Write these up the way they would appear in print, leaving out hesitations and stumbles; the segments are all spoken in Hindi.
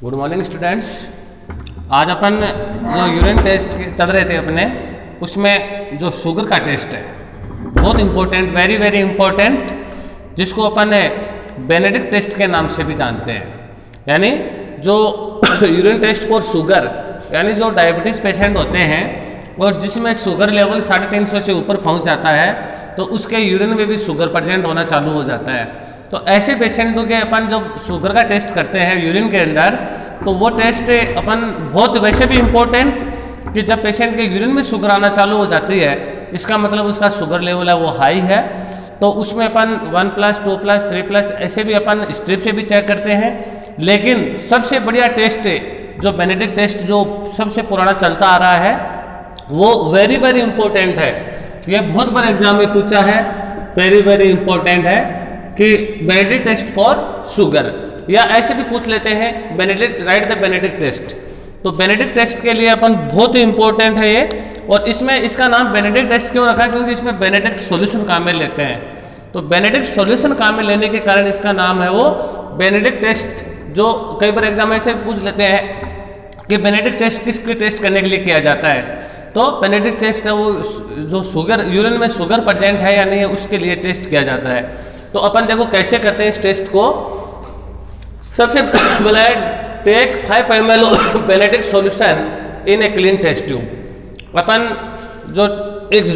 Good morning students. आज अपन जो यूरिन टेस्ट चल रहे थे अपने, उसमें जो शुगर का टेस्ट है बहुत इम्पोर्टेंट, वेरी वेरी इम्पोर्टेंट, जिसको अपन बेनेडिक्ट टेस्ट के नाम से भी जानते हैं। यानी जो यूरिन टेस्ट फॉर शुगर, यानी जो डायबिटीज़ पेशेंट होते हैं और जिसमें शुगर लेवल 350 से ऊपर पहुंच जाता है तो उसके यूरिन में भी शुगर प्रेजेंट होना चालू हो जाता है। तो ऐसे पेशेंटों के अपन जब शुगर का टेस्ट करते हैं यूरिन के अंदर, तो वो टेस्ट अपन बहुत वैसे भी इम्पोर्टेंट कि जब पेशेंट के यूरिन में शुगर आना चालू हो जाती है, इसका मतलब उसका शुगर लेवल है वो हाई है। तो उसमें अपन 1+, 2+, 3+ ऐसे भी अपन स्ट्रिप से भी चेक करते हैं। लेकिन सबसे बढ़िया टेस्ट जो बेनेडिक्ट टेस्ट जो सबसे पुराना चलता आ रहा है वो वेरी वेरी इंपॉर्टेंट है। ये बहुत बार एग्जाम में पूछा है, वेरी वेरी इंपॉर्टेंट है कि बेनेडिक्ट टेस्ट फॉर शुगर, या ऐसे भी पूछ लेते हैं Benedict, right the Benedict test. तो बेनेडिक्ट टेस्ट के लिए अपन बहुत ही इंपॉर्टेंट है ये, और इसमें इसका नाम बेनेडिक्ट टेस्ट क्यों रखा है? क्योंकि इसमें बेनेडिक्ट सॉल्यूशन काम में लेते हैं। तो बेनेडिक्ट सॉल्यूशन काम में लेने के कारण इसका नाम है वो बेनेडिक्ट टेस्ट। जो कई बार एग्जाम ऐसे पूछ लेते हैं कि बेनेडिक्ट टेस्ट किसके टेस्ट करने के लिए किया जाता है, तो बेनेडिक्ट टेस्ट है वो जो शुगर, यूरिन में शुगर प्रेजेंट है या नहीं है उसके लिए टेस्ट किया जाता है। तो अपन देखो कैसे करते हैं इस टेस्ट को। सबसे पहले take 5 ml Benedict solution in a clean test tube. अपन जो एक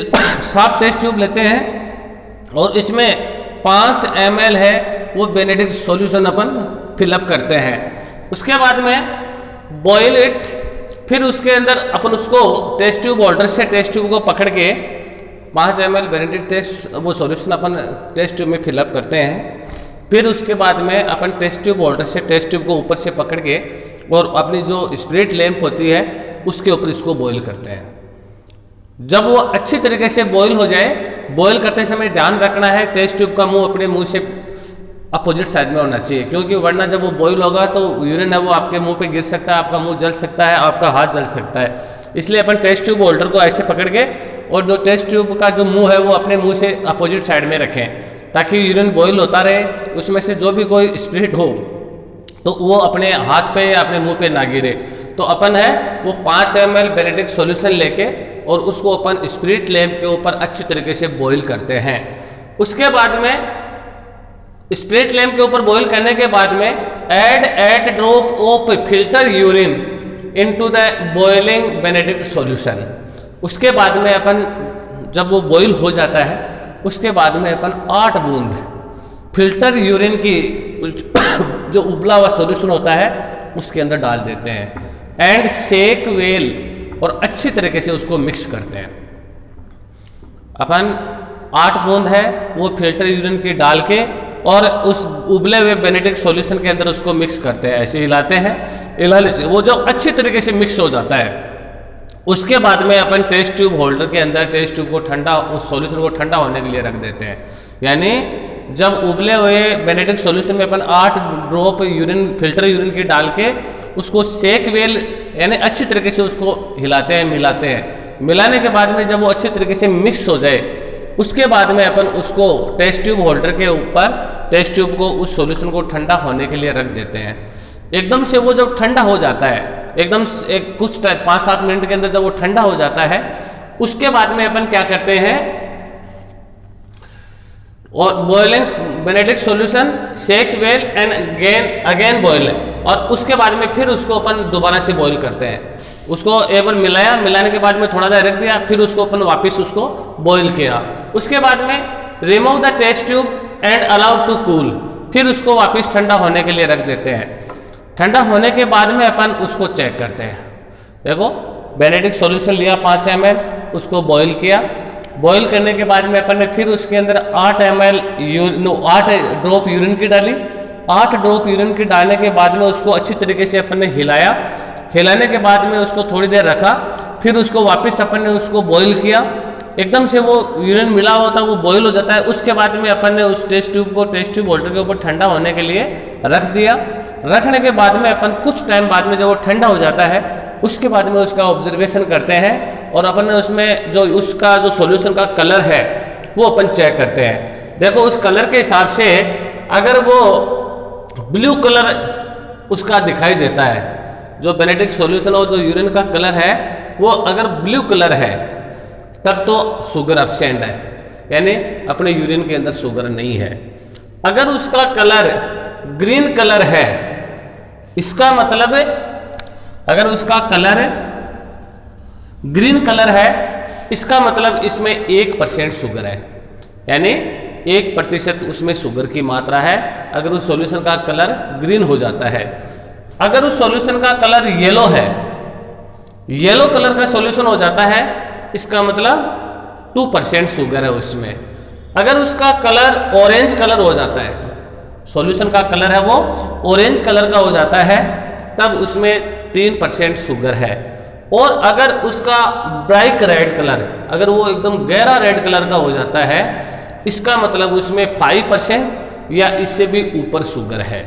साफ टेस्ट ट्यूब लेते हैं और इसमें 5 ml है वो बेनेडिक्ट सॉल्यूशन अपन फिलअप करते हैं। उसके बाद में बॉयल इट, फिर उसके अंदर अपन उसको टेस्ट ट्यूब होल्डर से टेस्ट ट्यूब को पकड़ के 5 ml बेनेडिक्ट टेस्ट वो सॉल्यूशन अपन टेस्ट ट्यूब में फिलअप करते हैं। फिर उसके बाद में अपन टेस्ट ट्यूब होल्डर से टेस्ट ट्यूब को ऊपर से पकड़ के और अपनी जो स्पिरिट लैंप होती है उसके ऊपर इसको बॉईल करते हैं। जब वो अच्छी तरीके से बॉईल हो जाए, बॉईल करते समय ध्यान रखना है टेस्ट ट्यूब का मुंह अपने मुंह से अपोजिट साइड में होना चाहिए, क्योंकि वरना जब वो बॉईल होगा तो यूरिन है वो आपके मुंह पे गिर सकता है, आपका मुंह जल सकता है, आपका हाथ जल सकता है। इसलिए अपन टेस्ट ट्यूब होल्डर को ऐसे पकड़ के और जो टेस्ट ट्यूब का जो मुंह है वो अपने मुंह से अपोजिट साइड में रखें, ताकि यूरिन बॉईल होता रहे, उसमें से जो भी कोई स्पिरिट हो तो वो अपने हाथ पे या अपने मुंह पे ना गिरे। तो अपन है वो 5 ml बेनेडिक्ट सॉल्यूशन लेके और उसको अपन स्पिरिट लैंप के ऊपर अच्छी तरीके से बॉईल करते हैं। उसके बाद में स्पिरिट लैंप के ऊपर बॉईल करने के बाद में add 8 drop of filter urine into the boiling Benedict solution. उसके बाद में अपन जब वो बॉईल हो जाता है उसके बाद में अपन 8 बूंद फिल्टर यूरिन की जो उबला हुआ सॉल्यूशन होता है उसके अंदर डाल देते हैं एंड शेक वेल, और अच्छी तरीके से उसको मिक्स करते हैं। अपन 8 बूंद है वो फिल्टर यूरिन की डाल के और उस उबले हुए बेनेडिक्ट सॉल्यूशन के अंदर उसको मिक्स करते हैं, ऐसे हिलाते हैं, हिलाने से वो जो अच्छी तरीके से मिक्स हो जाता है। उसके बाद में अपन टेस्ट ट्यूब होल्डर के अंदर टेस्ट ट्यूब को ठंडा, उस सॉल्यूशन को ठंडा होने के लिए रख देते हैं। यानी जब उबले हुए बेनेडिक्ट सॉल्यूशन में अपन 8 ड्रॉप यूरिन, फिल्टर यूरिन की डाल के उसको शेक वेल यानी अच्छी तरीके से उसको हिलाते हैं, मिलाते हैं। मिलाने के बाद में जब वो अच्छी तरीके से मिक्स हो जाए उसके बाद में अपन उसको टेस्ट ट्यूब होल्डर के ऊपर टेस्ट ट्यूब को उस सॉल्यूशन को ठंडा होने के लिए रख देते हैं। एकदम से वो जब ठंडा हो जाता है, एकदम कुछ 5-7 मिनट के अंदर जब वो ठंडा हो जाता है, उसके बाद में अपन क्या करते हैं और boiling Benedict solution shake well and again boil, और उसके बाद में फिर उसको अपन दोबारा से बॉईल करते हैं। उसको एक बार मिलाया, मिलाने के बाद में थोड़ा देर रख दिया, फिर उसको अपन वापस उसको बॉईल किया। उसके बाद में remove the test tube and allow to cool, फिर उसको वापस ठंडा होने के लिए रख देते हैं। ठंडा होने के बाद में अपन उसको चेक करते हैं। देखो बेनेडिक्ट सॉल्यूशन लिया 5 ml, उसको बॉईल किया, बॉईल करने के बाद में अपन ने फिर उसके अंदर 8 ड्रॉप यूरिन की डाली। 8 ड्रॉप यूरिन की डालने के बाद में उसको अच्छी तरीके से अपन ने हिलाया, हिलाने के बाद में उसको थोड़ी देर रखा, फिर उसको वापस अपन ने उसको बॉईल किया। एकदम से वो यूरिन मिला होता है वो बॉईल हो जाता है। उसके बाद में अपन ने उस टेस्ट ट्यूब को टेस्ट ट्यूब होल्डर के ऊपर ठंडा होने के लिए रख दिया। रखने के बाद में अपन कुछ टाइम बाद में जब वो ठंडा हो जाता है उसके बाद में उसका ऑब्जर्वेशन करते हैं और अपन ने उसमें जो उसका जो सॉल्यूशन का कलर है वो अपन चेक करते हैं। देखो उस कलर के हिसाब से अगर वो ब्लू कलर उसका दिखाई देता है। जो बेनेडिक्ट सॉल्यूशन और जो यूरिन का कलर है वो अगर ब्लू कलर है तब तो शुगर एब्सेंट है, यानी अपने यूरिन के अंदर शुगर नहीं है। अगर उसका कलर ग्रीन कलर है, इसका मतलब अगर उसका कलर ग्रीन कलर है इसका मतलब इसमें 1% शुगर है, यानी 1% उसमें शुगर की मात्रा है अगर उस सॉल्यूशन का कलर ग्रीन हो जाता है। अगर उस सॉल्यूशन का कलर येलो है, येलो कलर का सॉल्यूशन हो जाता है, इसका मतलब 2% शुगर है उसमें। अगर उसका कलर ऑरेंज कलर हो जाता है, सॉल्यूशन का कलर है वो ऑरेंज कलर का हो जाता है, तब उसमें 3% शुगर है। और अगर उसका ब्राइट रेड कलर, अगर वो एकदम गहरा रेड कलर का हो जाता है, इसका मतलब उसमें 5% या इससे भी ऊपर शुगर है।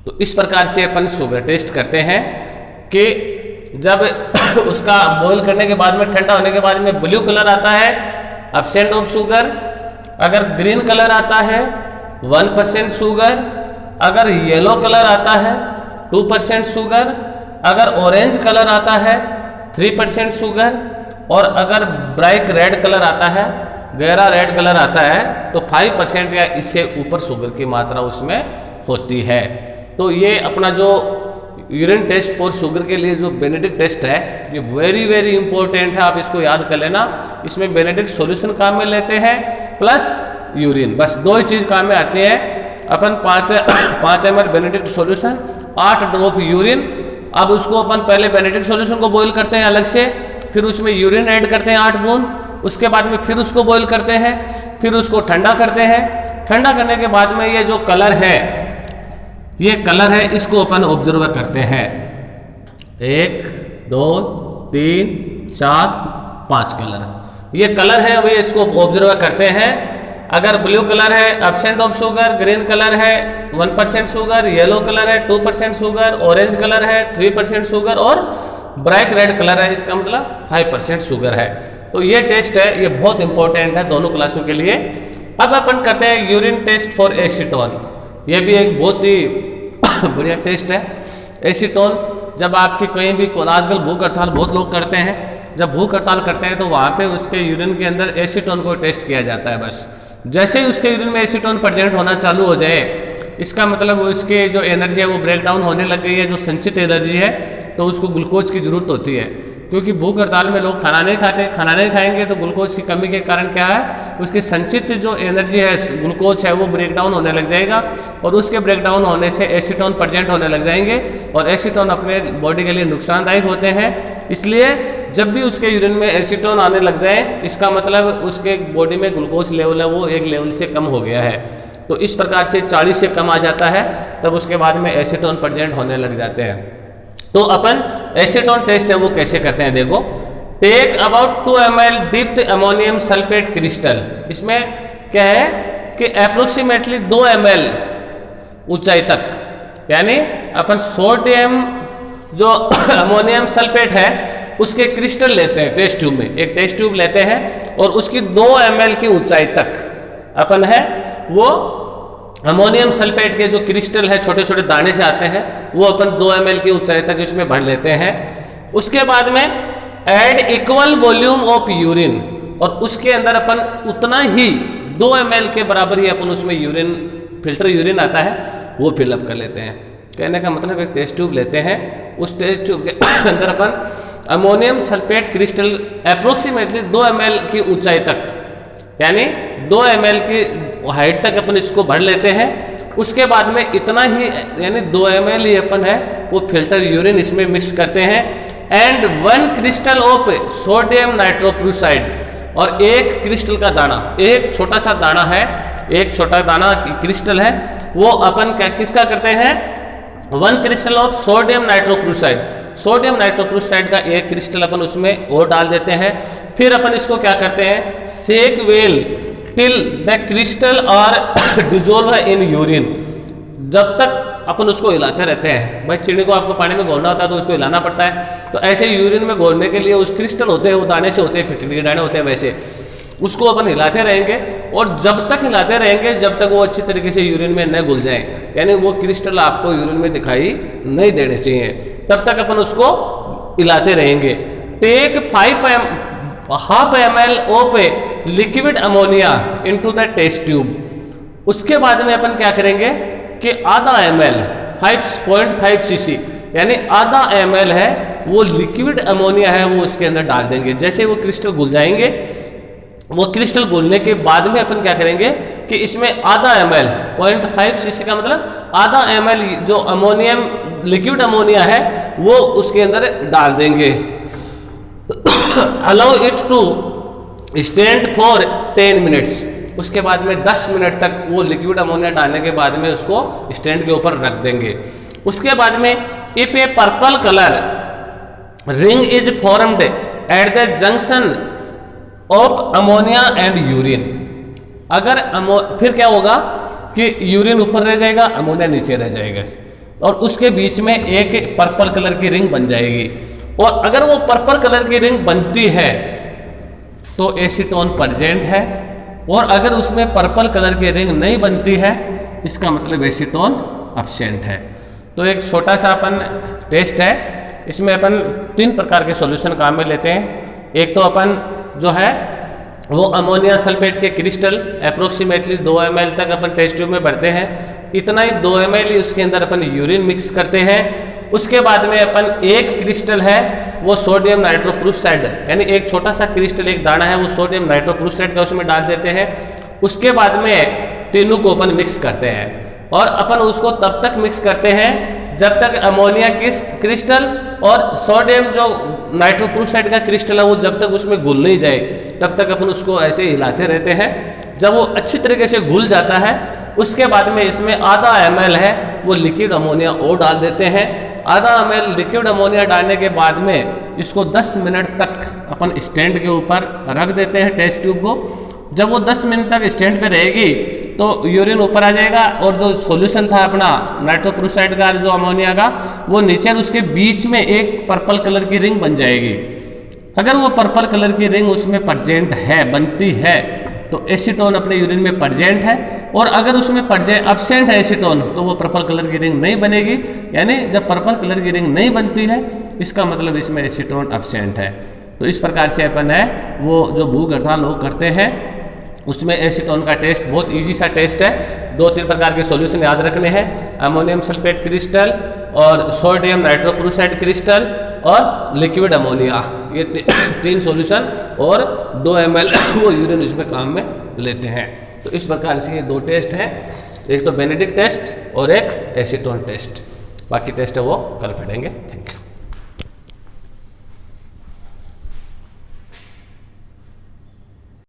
तो इस प्रकार से अपन शुगर टेस्ट करते हैं कि जब उसका बॉईल करने के बाद में, ठंडा होने के बाद में ब्लू कलर आता है, एब्सेंट ऑफ शुगर। अगर ग्रीन कलर आता है 1% शुगर। अगर येलो कलर आता है 2% शुगर। अगर ऑरेंज कलर आता है 3% शुगर। और अगर ब्राइट रेड कलर आता है, गहरा रेड कलर आता है, तो 5% या इससे ऊपर शुगर की मात्रा उसमें होती है। तो ये अपना जो यूरिन टेस्ट फॉर शुगर के लिए जो बेनेडिक्ट टेस्ट है, ये वेरी वेरी इंपॉर्टेंट है, आप इसको याद कर लेना। इसमें बेनेडिक्ट सॉल्यूशन काम में लेते हैं प्लस यूरिन, बस दो ही चीज़ काम में आती है। अपन 5 ml Benedict solution, 8 drop urine. अब उसको अपन पहले बेनेडिक्ट सॉल्यूशन को बॉईल करते हैं अलग से, फिर उसमें यूरिन ऐड करते हैं 8 बूंद, उसके बाद में फिर उसको बॉईल करते हैं, फिर उसको ठंडा करते हैं। ठंडा करने के बाद में ये जो कलर है, ये कलर है, इसको अपन ऑब्जर्व करते हैं। 1 2 3 4 5 कलर, ये कलर है, वे इसको ऑब्जर्व करते हैं। अगर ब्लू कलर है absent of sugar, green colour है 1% शुगर, येलो कलर है 2% शुगर, ऑरेंज कलर है 3% शुगर और ब्राइट रेड कलर है, इसका मतलब 5% शुगर है। तो ये टेस्ट है, ये बहुत इंपॉर्टेंट है दोनों क्लासों के लिए। अब अपन करते हैं यूरिन टेस्ट फॉर एसीटोन। ये भी एक बहुत ही बढ़िया टेस्ट है। एसीटोन जब आपकी कहीं भी, आजकल भूख हड़ताल बहुत लोग करते हैं, जब भूख हड़ताल करते हैं तो वहाँ पे उसके यूरिन के अंदर एसीटोन को टेस्ट किया जाता है। बस जैसे ही उसके यूरिन में एसीटोन प्रेजेंट होना चालू हो जाए, इसका मतलब उसके जो एनर्जी है वो ब्रेक डाउन होने लग गई है, जो संचित एनर्जी है, तो उसको ग्लूकोज की जरूरत होती है। क्योंकि भूख हड़ताल में लोग खाना नहीं खाते, खाना नहीं खाएंगे तो ग्लूकोज की कमी के कारण क्या है, उसकी संचित जो एनर्जी है, ग्लूकोज है, वो ब्रेक डाउन होने लग जाएगा और उसके ब्रेक डाउन होने से एसीटोन प्रेजेंट होने लग जाएंगे और एसीटोन अपने बॉडी के लिए नुकसानदायक होते हैं। इसलिए जब भी उसके यूरिन में एसीटोन आने लग जाए, इसका मतलब उसके बॉडी में ग्लूकोज लेवल है वो एक लेवल से कम हो गया है। तो इस प्रकार से 40 से कम आ जाता है, तब उसके बाद में एसीटोन प्रेजेंट होने लग जाते हैं। तो अपन एसीटोन टेस्ट है वो कैसे करते हैं, देखो। Take about 2 ml dipped ammonium sulphate crystal. इसमें क्या है कि अप्रोक्सीमेटली 2 ml ऊंचाई तक, यानी अपन सोडियम जो अमोनियम सल्फेट है उसके क्रिस्टल लेते हैं टेस्ट ट्यूब में, एक टेस्ट ट्यूब लेते हैं और उसकी 2 ml की ऊंचाई तक अपन है वो अमोनियम सल्फेट के जो क्रिस्टल है, छोटे छोटे दाने से आते हैं, वो अपन 2 ml की ऊंचाई तक इसमें भर लेते हैं। उसके बाद में add equal volume of urine, और उसके अंदर अपन उतना ही 2 ml के बराबर ही अपन उसमें यूरिन, फिल्टर यूरिन आता है, वो फिलअप कर लेते हैं। कहने का मतलब एक टेस्ट ट्यूब लेते हैं, उस टेस्ट ट्यूब के अंदर अपन ammonium sulphate crystal approximately 2 ml की ऊंचाई तक, यानी 2 ml की हाइट तक अपन इसको भर लेते हैं। उसके बाद में इतना ही, यानी 2 ml ही अपन है वो फिल्टर यूरिन इसमें मिक्स करते हैं। And 1 crystal of sodium nitrochloride, और एक क्रिस्टल का दाना, एक छोटा सा दाना है, एक छोटा दाना क्रिस्टल है, वो अपन किसका करते हैं, 1 crystal of sodium nitrochloride, sodium nitrochloride का एक क्रिस्टल अपन उसमें और डाल देते हैं। फिर अपन इसको क्या करते हैं, shake well till the crystal are dissolve in urine, जब तक अपन उसको हिलाते रहते हैं। भाई चिड़ी को आपको पानी में घोलना होता है तो उसको हिलाना पड़ता है, तो ऐसे यूरिन में घोलने के लिए उस क्रिस्टल होते हैं, वो दाने से होते हैं, फिटकरी के दाने होते हैं, वैसे उसको अपन हिलाते रहेंगे और जब तक हिलाते रहेंगे जब तक वो अच्छी तरीके से यूरिन में न घुल जाए, यानी वो क्रिस्टल आपको यूरिन में दिखाई नहीं देने चाहिए, तब तक अपन उसको हिलाते रहेंगे। टेक 1/2 ml ऑफ liquid ammonia into the test tube. उसके बाद में अपन क्या करेंगे कि आधा ml 5.5 cc यानी आधा ml है वो लिक्विड अमोनिया है वो उसके अंदर डाल देंगे। जैसे वो क्रिस्टल घुल जाएंगे, वो क्रिस्टल घुलने के बाद में अपन क्या करेंगे कि इसमें आधा ml 0.5 cc का मतलब आधा ml जो अमोनियम लिक्विड अमोनिया है वो उसके अंदर डाल देंगे। Allow it to stand for 10 minutes. उसके बाद में 10 मिनट तक वो लिक्विड अमोनिया डालने के बाद में उसको स्टैंड के ऊपर रख देंगे। उसके बाद में if A purple colour ring is formed at the junction of ammonia and urine, अगर फिर क्या होगा कि यूरिन ऊपर रह जाएगा, अमोनिया नीचे रह जाएगा और उसके बीच में एक पर्पल कलर की रिंग बन जाएगी। और अगर वो पर्पल कलर की रिंग बनती है तो एसीटोन प्रेजेंट है, और अगर उसमें पर्पल कलर की रिंग नहीं बनती है इसका मतलब एसीटोन एब्सेंट है। तो एक छोटा सा अपन टेस्ट है, इसमें अपन 3 प्रकार के सॉल्यूशन काम में लेते हैं। एक तो अपन जो है वो अमोनिया सल्फेट के क्रिस्टल अप्रोक्सीमेटली 2 ml तक अपन टेस्ट ट्यूब में भरते हैं, इतना ही 2 ml ही उसके अंदर अपन यूरिन मिक्स करते हैं। उसके बाद में अपन एक क्रिस्टल है वो सोडियम नाइट्रोक्लोराइड यानी एक छोटा सा क्रिस्टल एक दाना है वो सोडियम नाइट्रोक्लोराइड का उसमें डाल देते हैं। उसके बाद में तीनों को अपन मिक्स करते हैं और अपन उसको तब तक मिक्स करते हैं जब तक अमोनिया क्रिस्टल और सोडियम जो नाइट्रोक्लोराइड का क्रिस्टल है वो जब तक उसमें घुल नहीं जाए तब तक अपन उसको ऐसे हिलाते रहते हैं। जब वो अच्छी तरीके से घुल जाता है उसके बाद में इसमें आधा ml है वो लिक्विड अमोनिया और डाल देते हैं। आधा ml लिक्विड अमोनिया डालने के बाद में इसको 10 मिनट तक अपन स्टैंड के ऊपर रख देते हैं टेस्ट ट्यूब को। जब वो 10 मिनट तक स्टैंड पे रहेगी तो यूरिन ऊपर आ जाएगा और जो सॉल्यूशन था अपना नाइट्रोक्लोराइड का जो अमोनिया का वो नीचे, उसके बीच में एक पर्पल कलर की रिंग बन जाएगी। अगर वो पर्पल कलर की रिंग उसमें प्रेजेंट है, बनती है, तो एसीटोन अपने यूरिन में प्रेजेंट है। और अगर उसमें एब्सेंट है एसीटोन तो वो पर्पल कलर की रिंग नहीं बनेगी। यानी जब पर्पल कलर की रिंग नहीं बनती है इसका मतलब इसमें एसीटोन एब्सेंट है। तो इस प्रकार से अपन है वो जो भूख हड़ताल लोग करते हैं उसमें एसीटोन का टेस्ट बहुत इजी सा टेस्ट है। 2-3 प्रकार के सॉल्यूशन याद रखने हैं, अमोनियम सल्फेट क्रिस्टल और सोडियम नाइट्रोक्लोराइड क्रिस्टल और लिक्विड अमोनिया, ये 3 सॉल्यूशन और 2 ml वो यूरिन इसमें काम में लेते हैं। तो इस प्रकार से ये 2 टेस्ट हैं, एक तो बेनेडिक्ट टेस्ट और एक एसीटोन टेस्ट। बाकी टेस्ट है वो कल पढ़ेंगे। Thank you.